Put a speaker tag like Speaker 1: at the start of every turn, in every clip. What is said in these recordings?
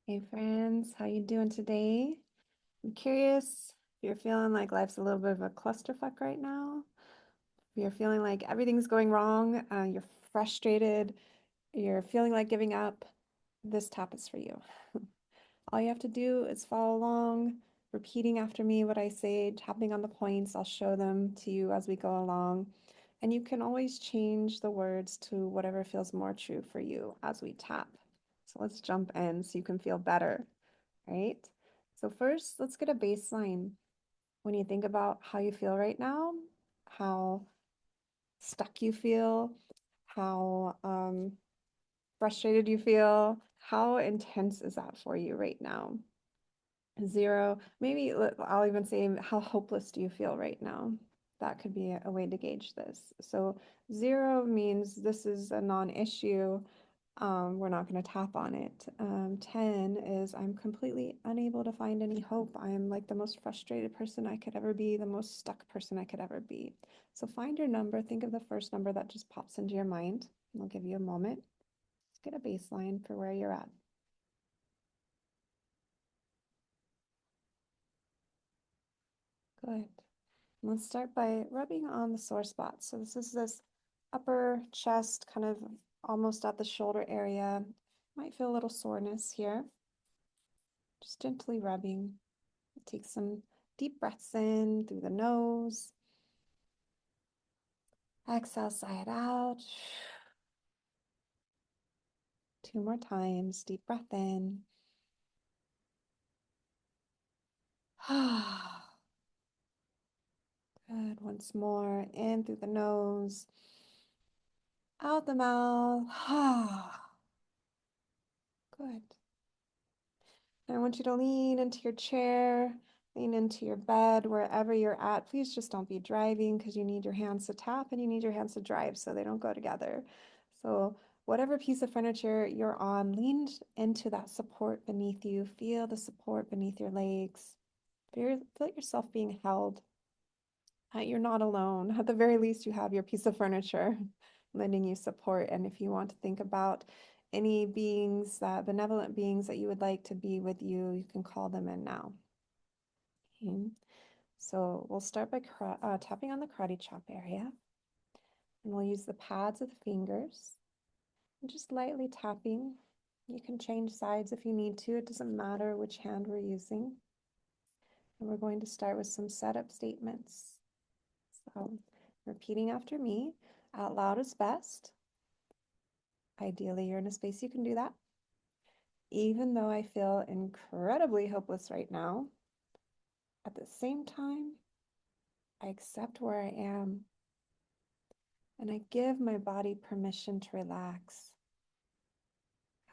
Speaker 1: Hey friends, how you doing today? I'm curious if you're feeling like life's a little bit of a clusterfuck right now. If you're feeling like everything's going wrong, you're frustrated, you're feeling like giving up, this tap is for you. All you have to do is follow along, repeating after me what I say, tapping on the points. I'll show them to you as we go along. And you can always change the words to whatever feels more true for you as we tap. So let's jump in so you can feel better, right? So first, let's get a baseline. When you think about how you feel right now, how stuck you feel, how frustrated you feel, how intense is that for you right now? 0, maybe I'll even say, how hopeless do you feel right now? That could be a way to gauge this. So 0 means this is a non-issue. We're not going to tap on it. 10 is I'm completely unable to find any hope. I am like the most frustrated person I could ever be, the most stuck person I could ever be. So find your number. Think of the first number that just pops into your mind. I'll give you a moment. Let's get a baseline for where you're at. Good. Let's start by rubbing on the sore spots. So this upper chest, kind of almost at the shoulder area. Might feel a little soreness here. Just gently rubbing. Take some deep breaths in through the nose. Exhale, sigh it out. 2 more times. Deep breath in. Good. Once more. In through the nose. Out the mouth. Good. I want you to lean into your chair, lean into your bed, wherever you're at. Please just don't be driving because you need your hands to tap and you need your hands to drive so they don't go together. So whatever piece of furniture you're on, lean into that support beneath you. Feel the support beneath your legs. Feel yourself being held. You're not alone. At the very least, you have your piece of furniture lending you support. And if you want to think about any beings, benevolent beings that you would like to be with you, you can call them in now. Okay. So we'll start by tapping on the karate chop area. And we'll use the pads of the fingers and just lightly tapping. You can change sides if you need to. It doesn't matter which hand we're using. And we're going to start with some setup statements. So repeating after me, out loud is best. Ideally, you're in a space you can do that. Even though I feel incredibly hopeless right now, at the same time, I accept where I am and I give my body permission to relax.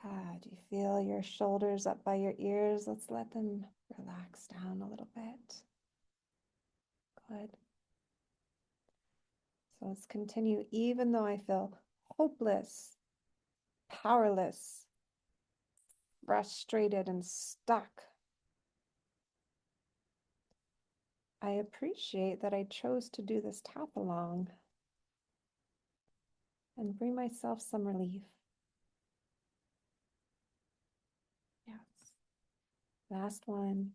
Speaker 1: Do you feel your shoulders up by your ears? Let's let them relax down a little bit. Good. So let's continue. Even though I feel hopeless, powerless, frustrated, and stuck, I appreciate that I chose to do this tap along and bring myself some relief. Yes. Last one.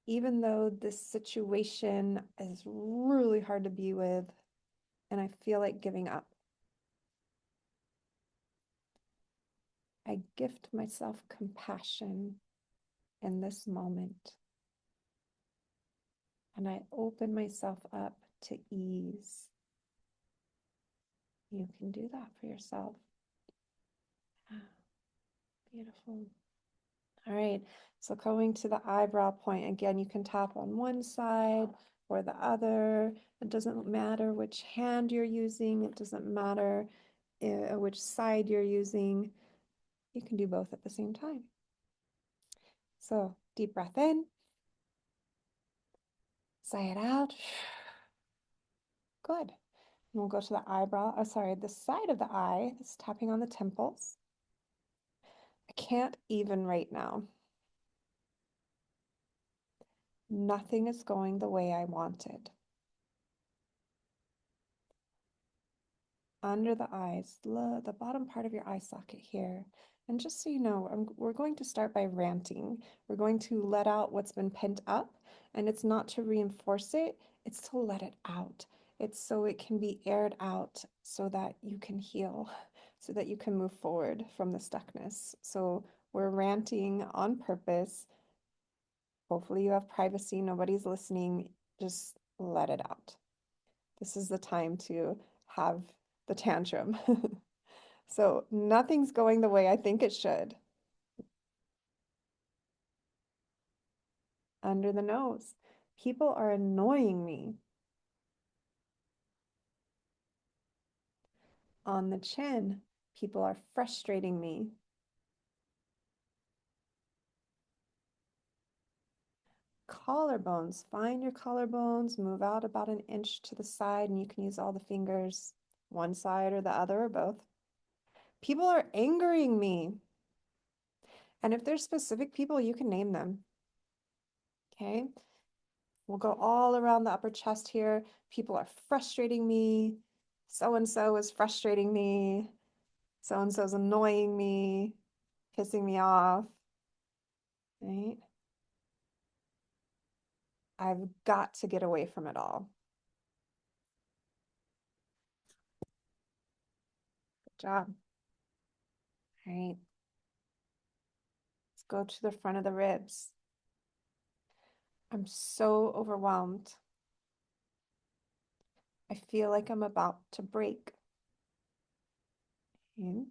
Speaker 1: Even though this situation is really hard to be with and I feel like giving up, I gift myself compassion in this moment and I open myself up to ease. You can do that for yourself. Beautiful. All right, so going to the eyebrow point, again, you can tap on one side or the other. It doesn't matter which hand you're using. It doesn't matter which side you're using. You can do both at the same time. So deep breath in, sigh it out. Good. And we'll go to the eyebrow, the side of the eye. It's tapping on the temples. I can't even right now. Nothing is going the way I wanted. Under the eyes, the bottom part of your eye socket here. And just so you know, we're going to start by ranting. We're going to let out what's been pent up, and it's not to reinforce it, it's to let it out. It's so it can be aired out so that you can heal, so that you can move forward from the stuckness. So we're ranting on purpose. Hopefully, you have privacy, nobody's listening. Just let it out. This is the time to have the tantrum. So nothing's going the way I think it should. Under the nose. People are annoying me. On the chin. People are frustrating me. Collarbones. Find your collarbones, move out about an inch to the side, and you can use all the fingers, one side or the other or both. People are angering me. And if there's specific people, you can name them. Okay. We'll go all around the upper chest here. People are frustrating me. So-and-so is frustrating me. So-and-so's annoying me, pissing me off, right? I've got to get away from it all. Good job. All right. Let's go to the front of the ribs. I'm so overwhelmed. I feel like I'm about to break. Okay.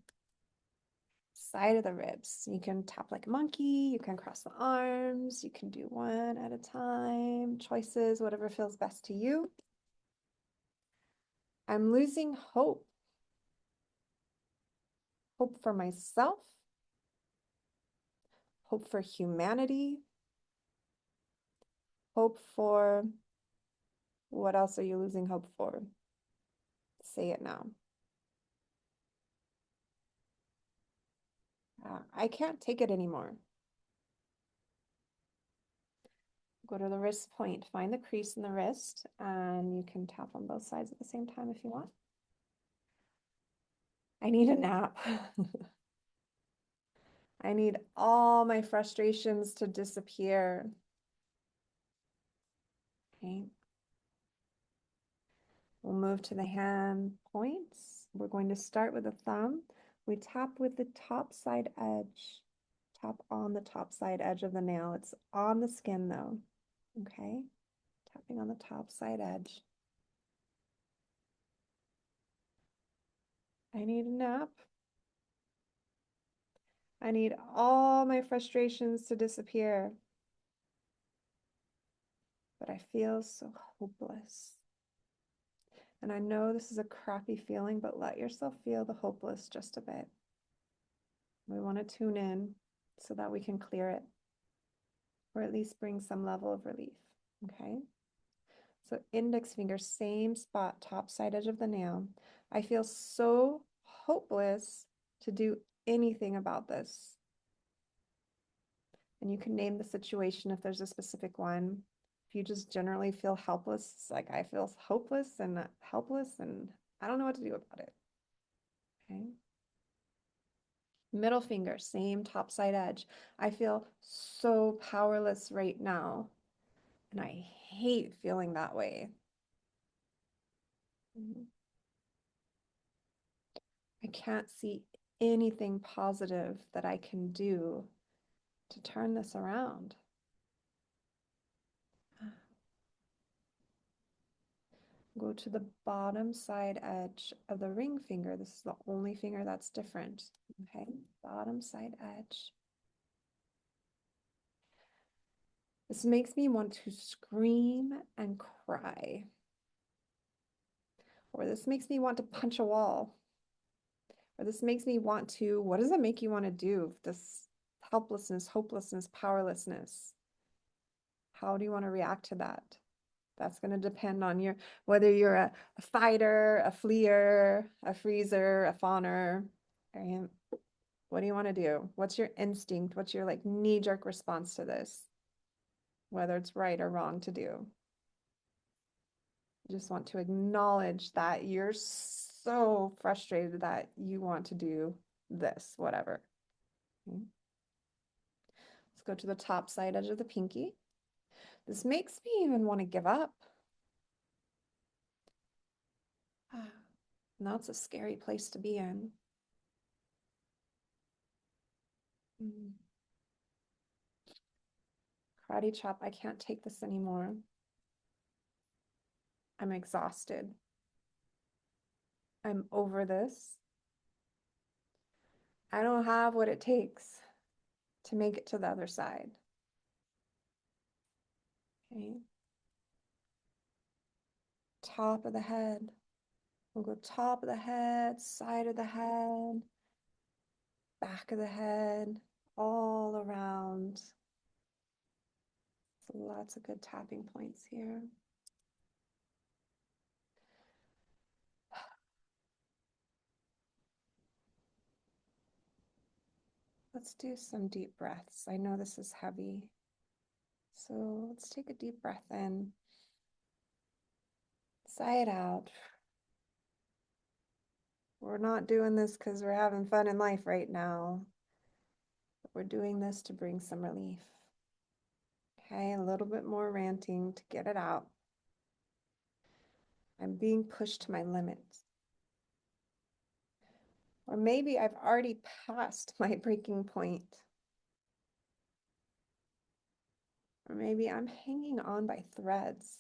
Speaker 1: Side of the ribs. You can tap like a monkey. You can cross the arms. You can do one at a time. Choices, whatever feels best to you. I'm losing hope. Hope for myself. Hope for humanity. Hope for, what else are you losing hope for? Say it now. I can't take it anymore. Go to the wrist point, find the crease in the wrist, and you can tap on both sides at the same time if you want. I need a nap. I need all my frustrations to disappear. Okay. We'll move to the hand points. We're going to start with the thumb. We tap with the top side edge. Tap on the top side edge of the nail. It's on the skin though. Okay. Tapping on the top side edge. I need a nap. I need all my frustrations to disappear. But I feel so hopeless. And I know this is a crappy feeling, but let yourself feel the hopeless just a bit. We want to tune in so that we can clear it, or at least bring some level of relief. Okay. So index finger, same spot, top side edge of the nail. I feel so hopeless to do anything about this. And you can name the situation if there's a specific one. If you just generally feel helpless, it's like I feel hopeless and helpless and I don't know what to do about it. Okay. Middle finger, same top side edge. I feel so powerless right now. And I hate feeling that way. I can't see anything positive that I can do to turn this around. Go to the bottom side edge of the ring finger. This is the only finger that's different. Okay, bottom side edge. This makes me want to scream and cry. Or this makes me want to punch a wall. Or this makes me want to, what does it make you want to do? This helplessness, hopelessness, powerlessness. How do you want to react to that? That's going to depend on your, whether you're a fighter, a fleer, a freezer, a fawner. Right? What do you want to do? What's your instinct? What's your like knee-jerk response to this? Whether it's right or wrong to do. You just want to acknowledge that you're so frustrated that you want to do this, whatever. Okay. Let's go to the top side edge of the pinky. This makes me even want to give up. Now it's a scary place to be in. Karate chop, I can't take this anymore. I'm exhausted. I'm over this. I don't have what it takes to make it to the other side. Okay. Top of the head. We'll go top of the head, side of the head, back of the head, all around. So lots of good tapping points here. Let's do some deep breaths. I know this is heavy. So let's take a deep breath in. Sigh it out. We're not doing this because we're having fun in life right now. We're doing this to bring some relief. Okay, a little bit more ranting to get it out. I'm being pushed to my limits. Or maybe I've already passed my breaking point. Or maybe I'm hanging on by threads.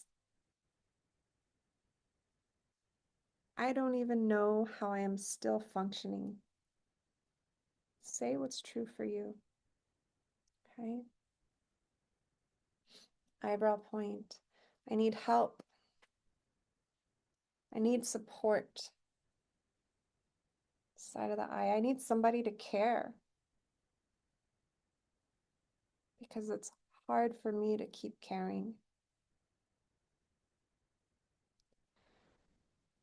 Speaker 1: I don't even know how I am still functioning. Say what's true for you. Okay. Eyebrow point. I need help. I need support. Side of the eye. I need somebody to care. Because it's hard for me to keep caring.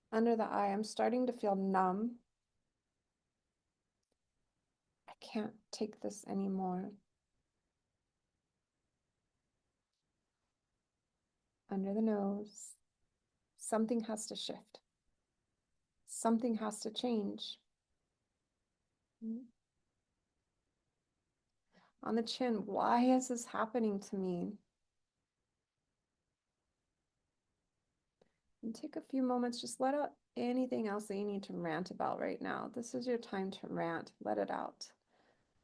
Speaker 1: Under the eye, I'm starting to feel numb. I can't take this anymore. Under the nose, something has to shift. Something has to change. On the chin, why is this happening to me? And take a few moments, just let out anything else that you need to rant about right now. This is your time to rant. Let it out.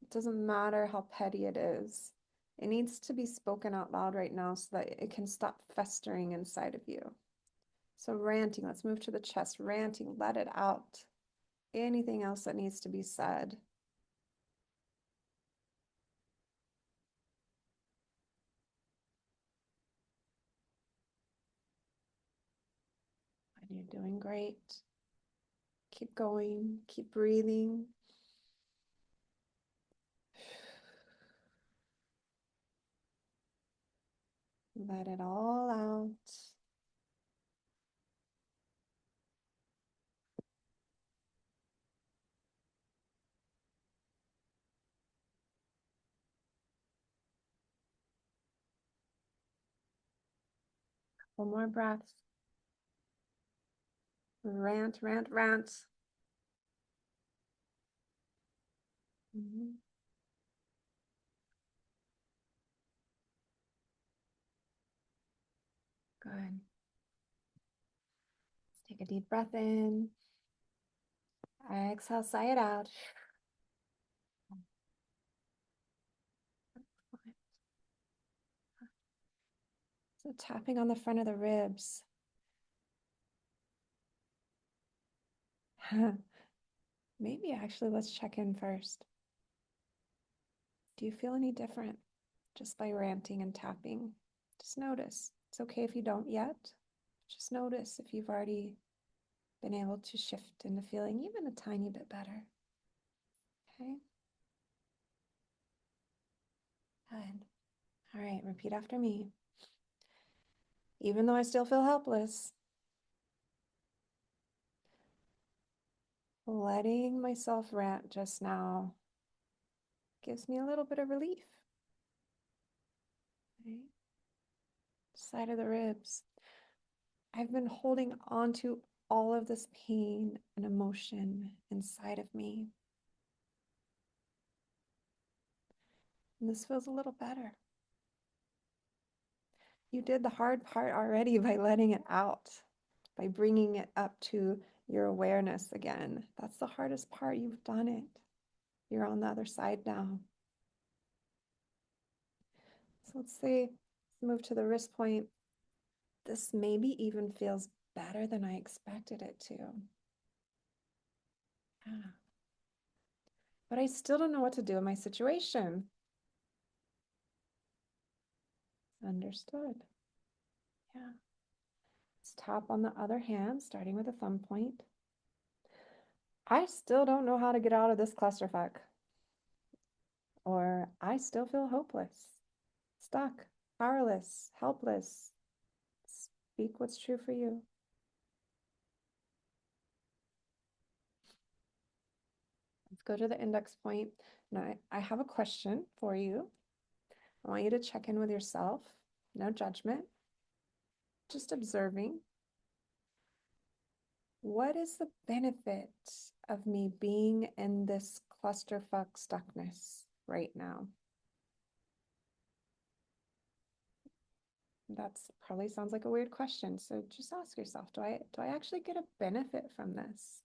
Speaker 1: It doesn't matter how petty it is. It needs to be spoken out loud right now so that it can stop festering inside of you. So ranting, let's move to the chest. Ranting, let it out. Anything else that needs to be said. And you're doing great. Keep going, keep breathing. Let it all out. One more breath. Rant, rant, rant. Good. Let's take a deep breath in. Exhale, sigh it out. So tapping on the front of the ribs. Maybe actually let's check in first. Do you feel any different just by ranting and tapping? Just notice. It's okay if you don't yet. Just notice if you've already been able to shift into feeling even a tiny bit better. Okay. Good. All right, repeat after me. Even though I still feel helpless, letting myself rant just now gives me a little bit of relief. Okay. Side of the ribs. I've been holding on to all of this pain and emotion inside of me. And this feels a little better. You did the hard part already by letting it out, by bringing it up to your awareness again. That's the hardest part. You've done it. You're on the other side now. So let's say, let's move to the wrist point. This maybe even feels better than I expected it to. Yeah. But I still don't know what to do in my situation. Understood. Yeah. Let's tap on the other hand, starting with the thumb point. I still don't know how to get out of this clusterfuck. Or I still feel hopeless, stuck, powerless, helpless. Speak what's true for you. Let's go to the index point. Now, I have a question for you. I want you to check in with yourself. No judgment, just observing. What is the benefit of me being in this clusterfuck stuckness right now? That's probably sounds like a weird question. So just ask yourself, do I actually get a benefit from this?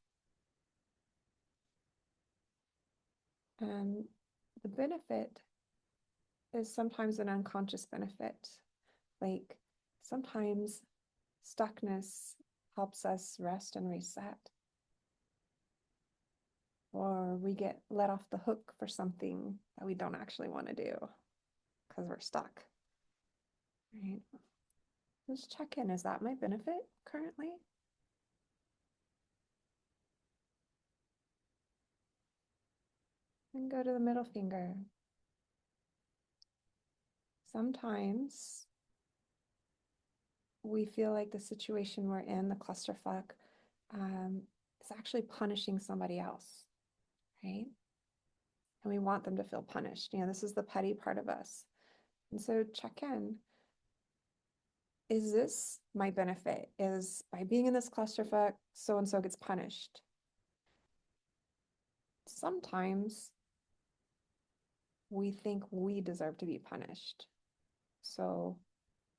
Speaker 1: And the benefit is sometimes an unconscious benefit. Like sometimes stuckness helps us rest and reset. Or we get let off the hook for something that we don't actually want to do because we're stuck. Right? Just check in. Is that my benefit currently? And go to the middle finger. Sometimes we feel like the situation we're in, the clusterfuck, is actually punishing somebody else, right? And we want them to feel punished. You know, this is the petty part of us. And so check in. Is this my benefit? Is by being in this clusterfuck, so-and-so gets punished? Sometimes we think we deserve to be punished. So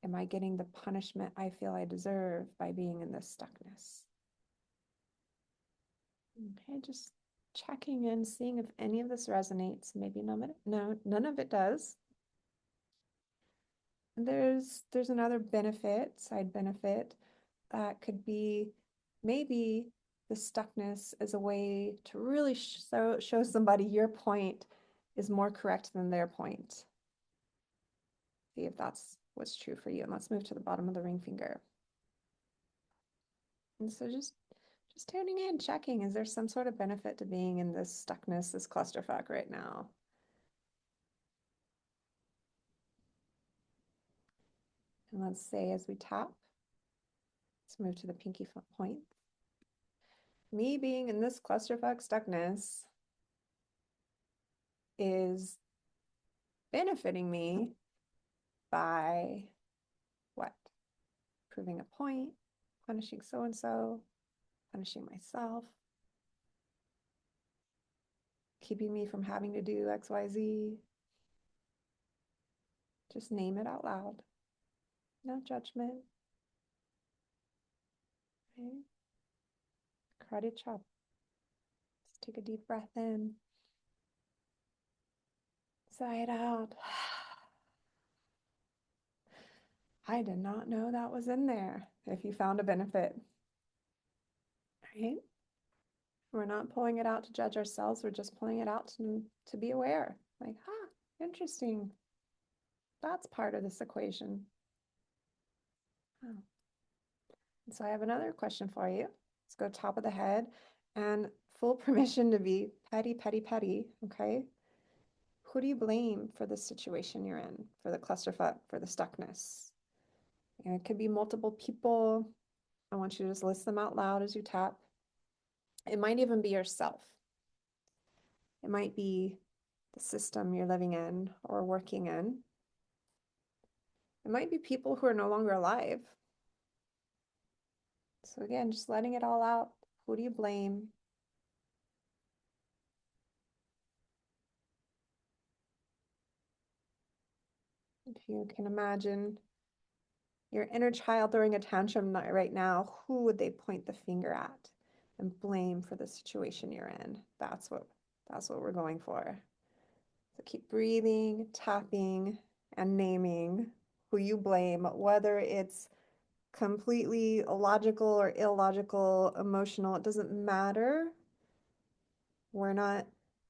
Speaker 1: am I getting the punishment I feel I deserve by being in this stuckness? Okay, just checking in, seeing if any of this resonates. Maybe none of it does. And there's another benefit, side benefit, that could be maybe the stuckness is a way to really show somebody your point is more correct than their point. See if that's what's true for you. And let's move to the bottom of the ring finger. And so just tuning in, checking, is there some sort of benefit to being in this stuckness, this clusterfuck right now? And let's say as we tap, let's move to the pinky point. Me being in this clusterfuck stuckness is benefiting me by what? Proving a point, punishing so-and-so, punishing myself, keeping me from having to do X, Y, Z. Just name it out loud. No judgment. Okay. Karate chop. Let's take a deep breath in. Sigh it out. I did not know that was in there. If you found a benefit, right? We're not pulling it out to judge ourselves. We're just pulling it out to be aware. Like, interesting. That's part of this equation. Oh. So I have another question for you. Let's go top of the head and full permission to be petty, petty, petty, okay? Who do you blame for the situation you're in, for the clusterfuck, for the stuckness? And it could be multiple people. I want you to just list them out loud as you tap. It might even be yourself. It might be the system you're living in or working in. It might be people who are no longer alive. So again, just letting it all out. Who do you blame? If you can imagine your inner child throwing a tantrum right now, who would they point the finger at and blame for the situation you're in? That's what we're going for. So keep breathing, tapping, and naming who you blame, whether it's completely illogical or illogical, emotional, it doesn't matter. We're not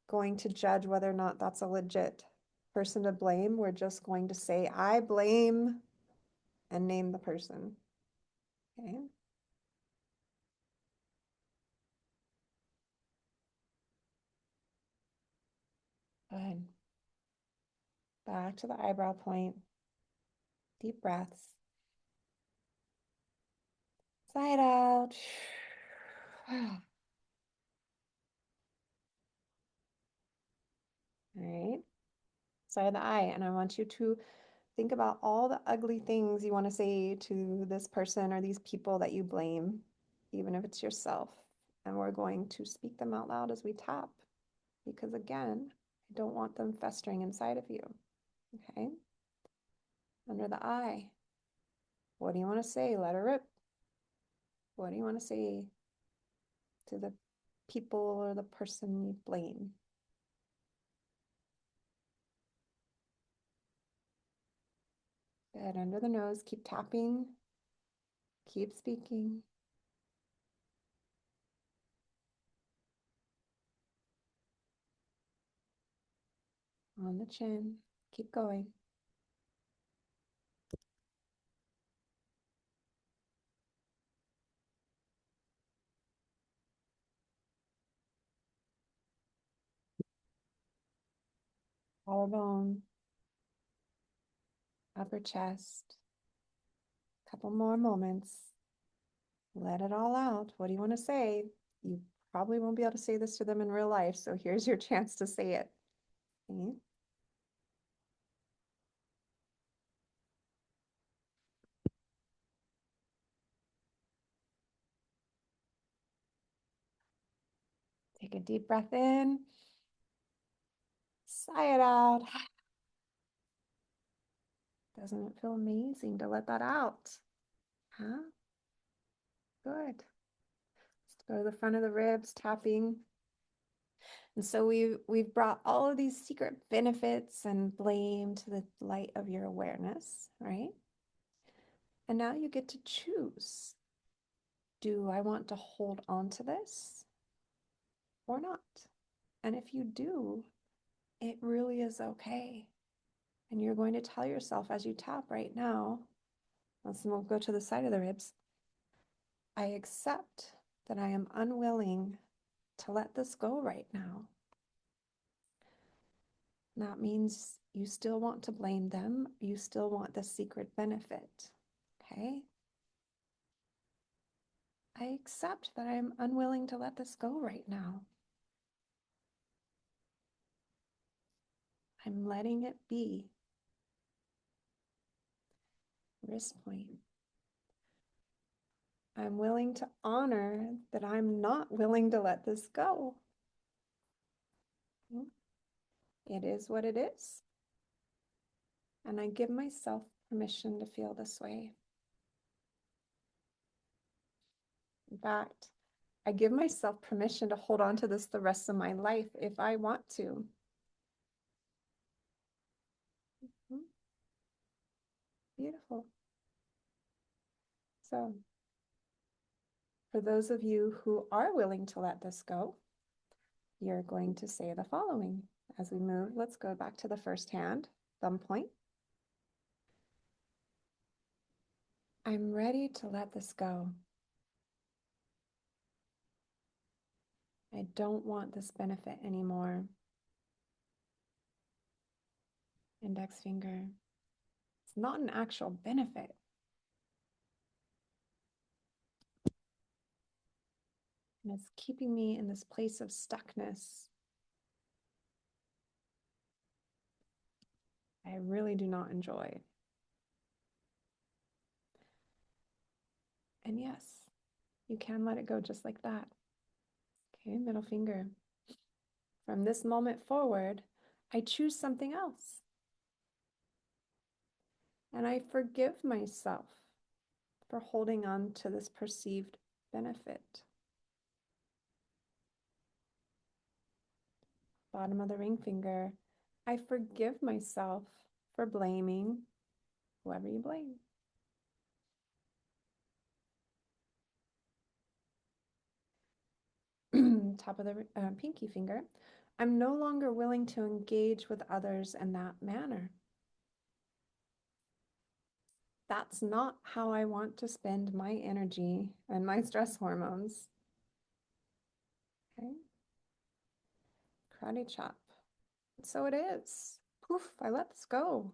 Speaker 1: going to judge whether or not that's a legit person to blame. We're just going to say, I blame, and name the person. Okay. Good. Back to the eyebrow point. Deep breaths. Side out. All right. Side of the eye. And I want you to think about all the ugly things you want to say to this person or these people that you blame, even if it's yourself. And we're going to speak them out loud as we tap, because again, I don't want them festering inside of you. Okay? Under the eye. What do you want to say? Let her rip. What do you want to say to the people or the person you blame? Good. Under the nose, keep tapping, keep speaking. On the chin, keep going. Collarbone, upper chest. Couple more moments. Let it all out. What do you want to say? You probably won't be able to say this to them in real life, so here's your chance to say it. Okay. Take a deep breath in. Sigh it out. Doesn't it feel amazing to let that out? Huh? Good. Let's go to the front of the ribs, tapping. And so we've brought all of these secret benefits and blame to the light of your awareness, right? And now you get to choose. Do I want to hold on to this or not? And if you do, it really is okay. And you're going to tell yourself as you tap right now, we'll go to the side of the ribs. I accept that I am unwilling to let this go right now. That means you still want to blame them. You still want the secret benefit. Okay? I accept that I'm unwilling to let this go right now. I'm letting it be. Wrist point. I'm willing to honor that I'm not willing to let this go. It is what it is. And I give myself permission to feel this way. In fact, I give myself permission to hold on to this the rest of my life if I want to. Beautiful. So, for those of you who are willing to let this go, you're going to say the following. As we move, let's go back to the first hand, thumb point. I'm ready to let this go. I don't want this benefit anymore. Index finger. It's not an actual benefit. And it's keeping me in this place of stuckness. I really do not enjoy. And yes, you can let it go just like that. Okay, middle finger. From this moment forward, I choose something else. And I forgive myself for holding on to this perceived benefit. Bottom of the ring finger. I forgive myself for blaming whoever you blame. Top of the pinky finger. I'm no longer willing to engage with others in that manner. That's not how I want to spend my energy and my stress hormones. Okay. Karate chop. So it is. Poof, I let this go.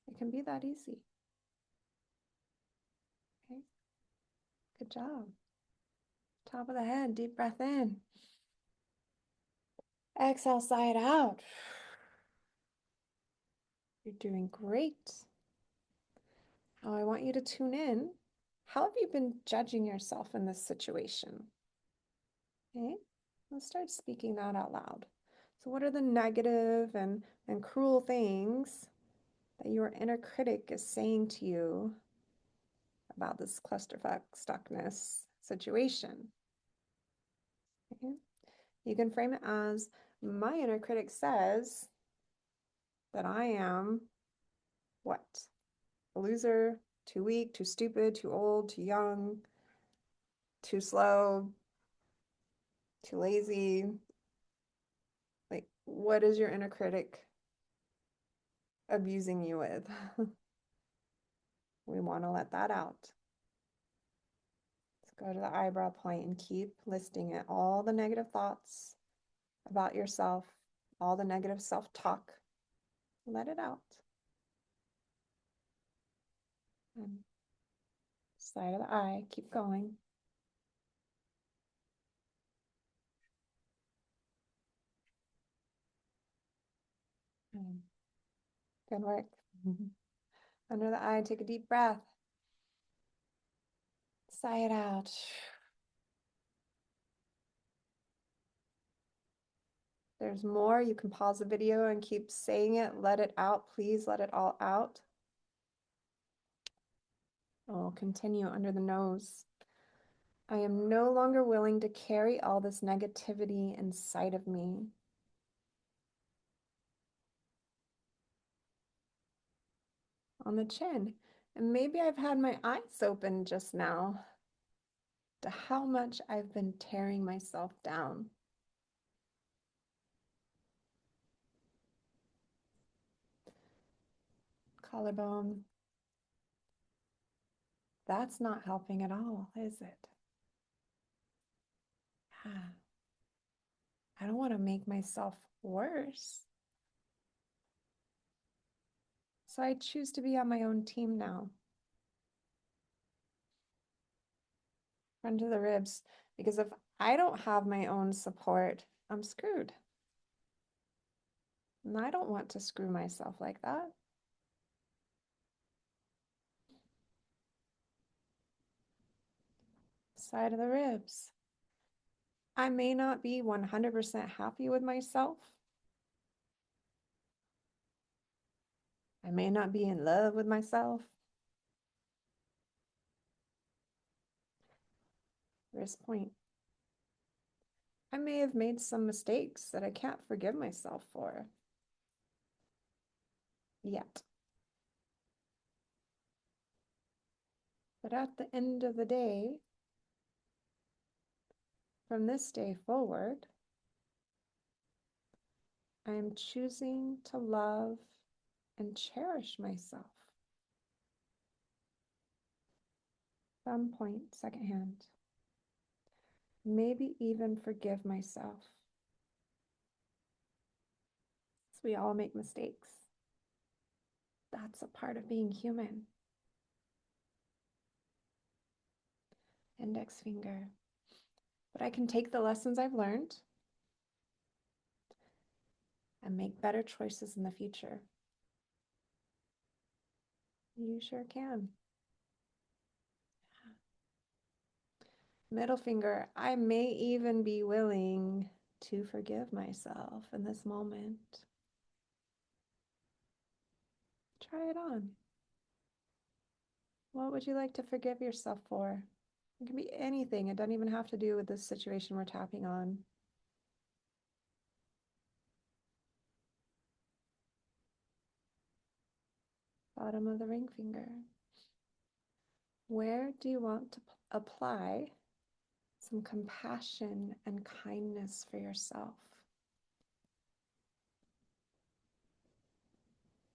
Speaker 1: It can be that easy. Okay. Good job. Top of the head, deep breath in. Exhale, sigh it out. You're doing great. Now I want you to tune in. How have you been judging yourself in this situation? Okay, let's start speaking that out loud. So what are the negative and cruel things that your inner critic is saying to you about this clusterfuck stuckness situation? Okay. You can frame it as, my inner critic says that I am what? A loser, too weak, too stupid, too old, too young, too slow, too lazy. Like, what is your inner critic abusing you with? We want to let that out. Let's go to the eyebrow point and keep listing it. All the negative thoughts about yourself, all the negative self-talk. Let it out. And side of the eye, keep going. Good work. Under the eye, take a deep breath. Sigh it out. There's more. You can pause the video and keep saying it. Let it out. Please let it all out. Oh, continue under the nose. I am no longer willing to carry all this negativity inside of me. On the chin. And maybe I've had my eyes open just now to how much I've been tearing myself down. Collarbone. That's not helping at all, is it? I don't want to make myself worse. So I choose to be on my own team now. Front of the ribs, because if I don't have my own support, I'm screwed. And I don't want to screw myself like that. Side of the ribs. I may not be 100% happy with myself. I may not be in love with myself. Wrist point. I may have made some mistakes that I can't forgive myself for yet. But at the end of the day, from this day forward, I am choosing to love and cherish myself. Thumb point, second hand. Maybe even forgive myself. So we all make mistakes. That's a part of being human. Index finger. But I can take the lessons I've learned and make better choices in the future. You sure can. Middle finger. I may even be willing to forgive myself in this moment. Try it on. What would you like to forgive yourself for? It can be anything. It doesn't even have to do with this situation we're tapping on. Bottom of the ring finger. Where do you want to apply some compassion and kindness for yourself?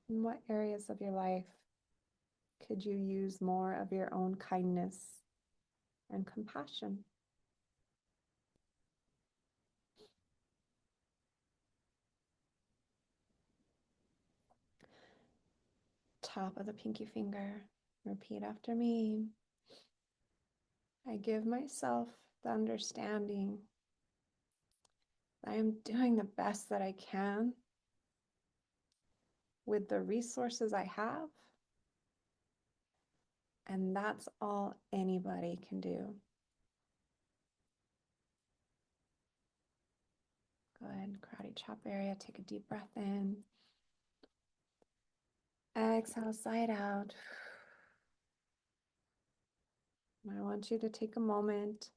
Speaker 1: In what areas of your life could you use more of your own kindness and compassion? Top of the pinky finger. Repeat after me. I give myself the understanding that I am doing the best that I can with the resources I have, and that's all anybody can do. Good. Karate chop area. Take a deep breath in. Exhale, sigh it out. I want you to take a moment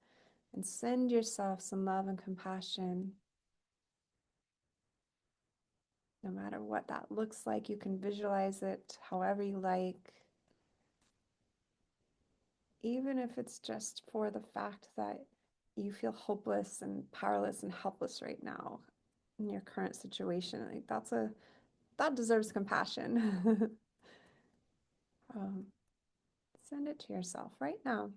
Speaker 1: and send yourself some love and compassion. No matter what that looks like, you can visualize it however you like. Even if it's just for the fact that you feel hopeless and powerless and helpless right now in your current situation, like that deserves compassion. um, Send it to yourself right now.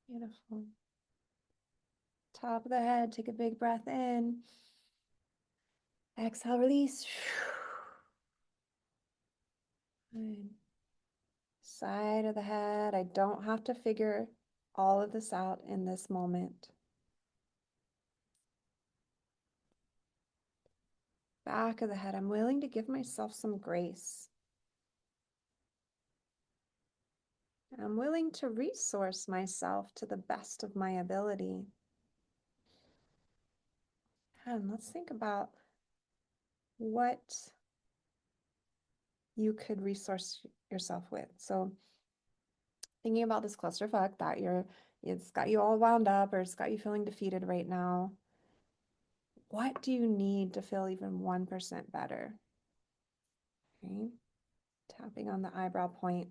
Speaker 1: Beautiful. Top of the head, take a big breath in. Exhale, release. Good. Side of the head. I don't have to figure all of this out in this moment. Back of the head. I'm willing to give myself some grace. I'm willing to resource myself to the best of my ability. And let's think about what you could resource yourself with. So thinking about this clusterfuck that it's got you all wound up or it's got you feeling defeated right now. What do you need to feel even 1% better? Okay. Tapping on the eyebrow point.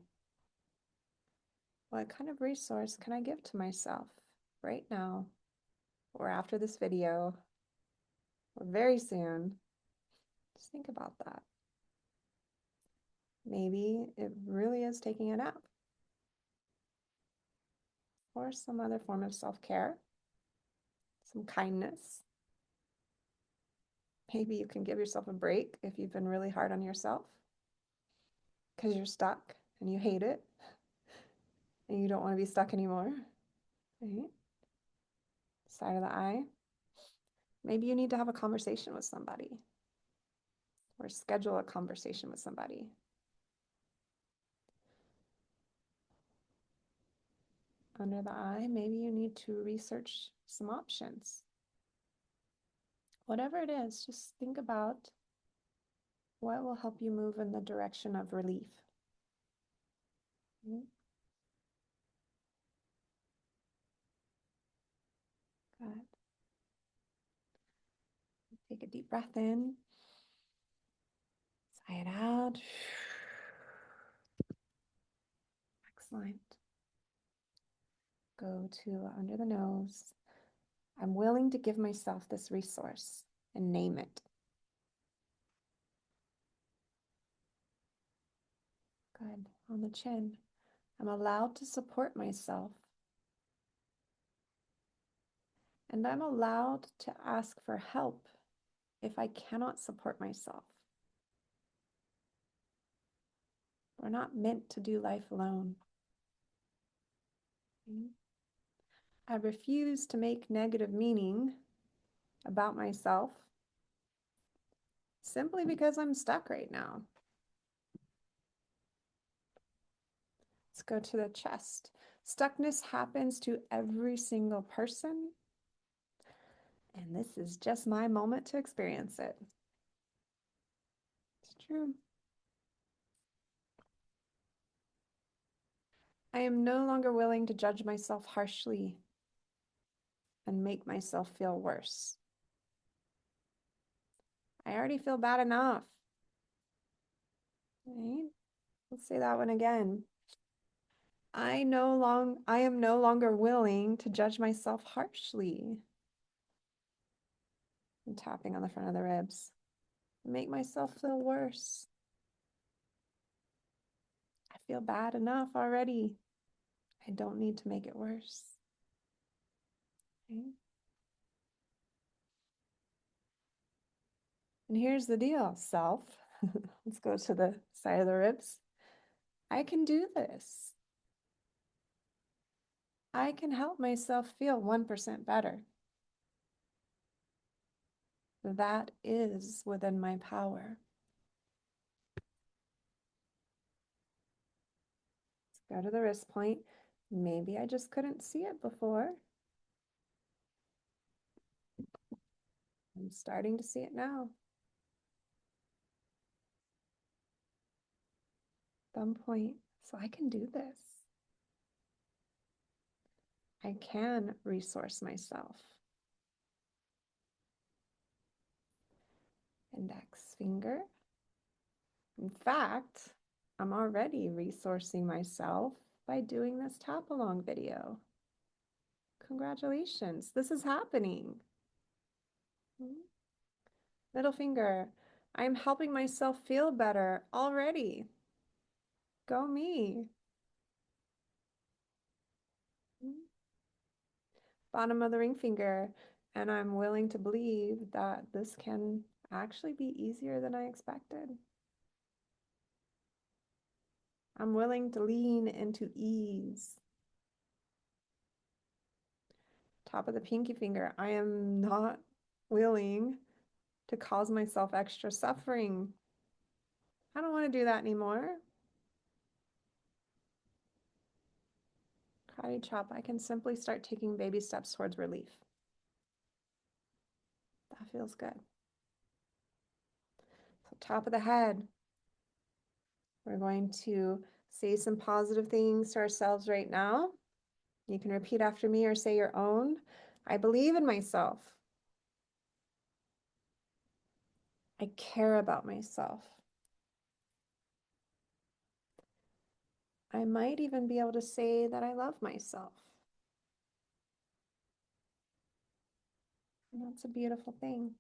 Speaker 1: What kind of resource can I give to myself right now or after this video or very soon? Just think about that. Maybe it really is taking a nap or some other form of self-care, some kindness. Maybe you can give yourself a break if you've been really hard on yourself because you're stuck and you hate it and you don't want to be stuck anymore. Right? Side of the eye. Maybe you need to have a conversation with somebody or schedule a conversation with somebody. Under the eye, maybe you need to research some options. Whatever it is, just think about what will help you move in the direction of relief. Okay. Good. Take a deep breath in. Sigh it out. Excellent. Go to under the nose. I'm willing to give myself this resource and name it. Good. On the chin. I'm allowed to support myself. And I'm allowed to ask for help if I cannot support myself. We're not meant to do life alone. Okay. I refuse to make negative meaning about myself simply because I'm stuck right now. Let's go to the chest. Stuckness happens to every single person, and this is just my moment to experience it. true. I am no longer willing to judge myself harshly and make myself feel worse. I already feel bad enough. Right? Let's say that one again. I am no longer willing to judge myself harshly. I'm tapping on the front of the ribs. Make myself feel worse. I feel bad enough already. I don't need to make it worse. Okay? And here's the deal, self. Let's go to the side of the ribs. I can do this. I can help myself feel 1% better. That is within my power. Let's go to the wrist point. Maybe I just couldn't see it before. I'm starting to see it now. Thumb point. So I can do this. I can resource myself. Index finger. In fact, I'm already resourcing myself by doing this tap along video. Congratulations, this is happening. Middle finger. I'm helping myself feel better already. Go me. Bottom of the ring finger. And I'm willing to believe that this can actually be easier than I expected. I'm willing to lean into ease. Top of the pinky finger. I am not willing to cause myself extra suffering. I don't want to do that anymore. Karate chop. I can simply start taking baby steps towards relief. That feels good. So top of the head. We're going to say some positive things to ourselves right now. You can repeat after me or say your own. I believe in myself. I care about myself. I might even be able to say that I love myself. And that's a beautiful thing.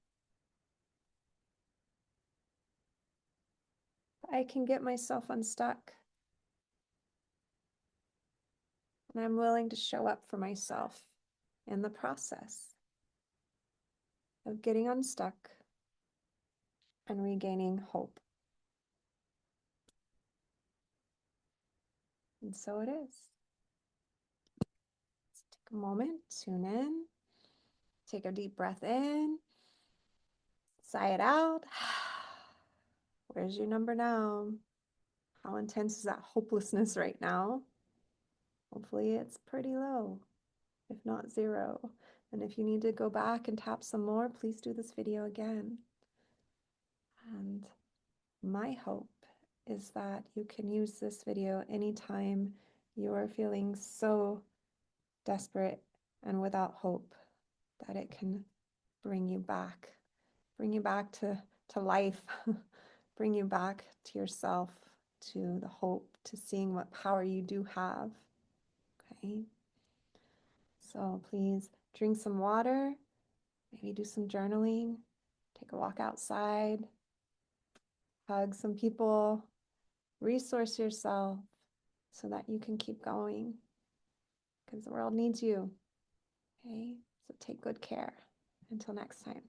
Speaker 1: I can get myself unstuck. And I'm willing to show up for myself in the process of getting unstuck and regaining hope. And so it is. Let's take a moment, tune in, take a deep breath in, sigh it out. Where's your number now? How intense is that hopelessness right now? Hopefully it's pretty low, if not zero. And if you need to go back and tap some more, please do this video again. And my hope is that you can use this video anytime you're feeling so desperate and without hope, that it can bring you back to life, bring you back to yourself, to the hope, to seeing what power you do have. Okay? So please drink some water, maybe do some journaling, take a walk outside, hug some people, resource yourself so that you can keep going, because the world needs you. Okay? So take good care. Until next time.